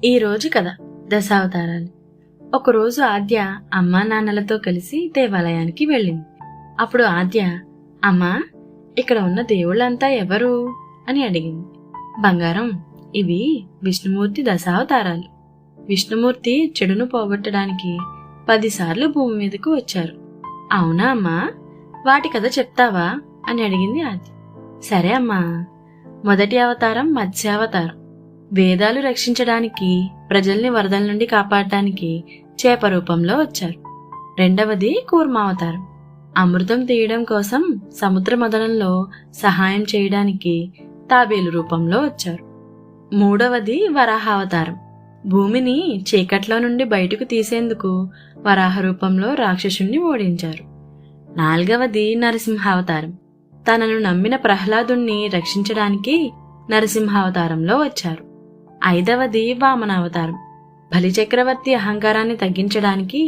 ఈ రోజు కథ దశావతారాలు. ఒకరోజు ఆద్య అమ్మా నాన్నలతో కలిసి దేవాలయానికి వెళ్ళింది. అప్పుడు ఆద్య, అమ్మా, ఇక్కడ ఉన్న దేవుళ్ళంతా ఎవరు అని అడిగింది. బంగారం, ఇవి విష్ణుమూర్తి దశావతారాలు. విష్ణుమూర్తి చెడును పోగొట్టడానికి 10 సార్లు భూమి మీదకు వచ్చారు. అవునా అమ్మా, వాటి కథ చెప్తావా అని అడిగింది ఆద్య. సరే అమ్మా. మొదటి అవతారం మత్స్యావతారం. వేదాలు రక్షించడానికి, ప్రజల్ని వరదల నుండి కాపాడటానికి చేప రూపంలో వచ్చారు. రెండవది కూర్మావతారం. అమృతం తీయడం కోసం సముద్ర మదనంలో సహాయం చేయడానికి తాబేలు రూపంలో వచ్చారు. మూడవది వరాహావతారం. భూమిని చీకట్లో నుండి బయటకు తీసేందుకు వరాహ రూపంలో రాక్షసుణ్ణి ఓడించారు. నాల్గవది నరసింహావతారం. తనను నమ్మిన ప్రహ్లాదుణ్ణి రక్షించడానికి నరసింహావతారంలో వచ్చారు. ఐదవది వామనావతారం. బలిచక్రవర్తి అహంకారాన్ని తగ్గించడానికి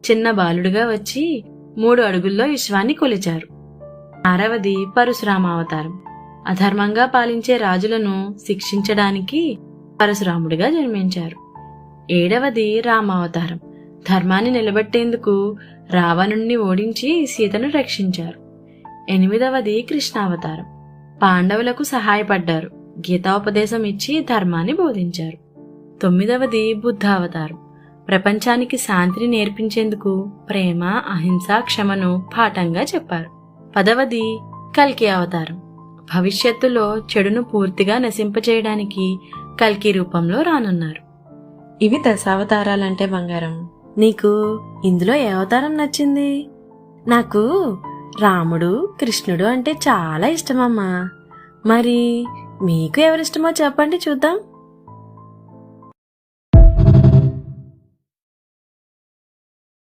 చిన్న బాలుడుగా వచ్చి 3 అడుగుల్లో విశ్వాన్ని కొలిచారు. ఆరవది పరశురామావతారం. అధర్మంగా పాలించే రాజులను శిక్షించడానికి పరశురాముడిగా జన్మించారు. ఏడవది రామావతారం. ధర్మాన్ని నిలబెట్టేందుకు రావణుణ్ణి ఓడించి సీతను రక్షించారు. ఎనిమిదవది కృష్ణావతారం. పాండవులకు సహాయపడ్డారు, గీతాపదేశం ఇచ్చి ధర్మాన్ని బోధించారు. 9వది బుద్ధావతారం. ప్రపంచానికి శాంతిని నేర్పించేందుకు ప్రేమ, అహింస, క్షమను పాఠంగా చెప్పారు. 10వది కల్కి అవతారం. భవిష్యత్తులో చెడును పూర్తిగా నశింపచేయడానికి కల్కి రూపంలో రానున్నారు. ఇవి దశావతారాలంటే బంగారం. నీకు ఇందులో ఏ అవతారం నచ్చింది? నాకు రాముడు, కృష్ణుడు అంటే చాలా ఇష్టమమ్మా. మరి మీకు ఎవరిష్టమో చెప్పండి చూద్దాం.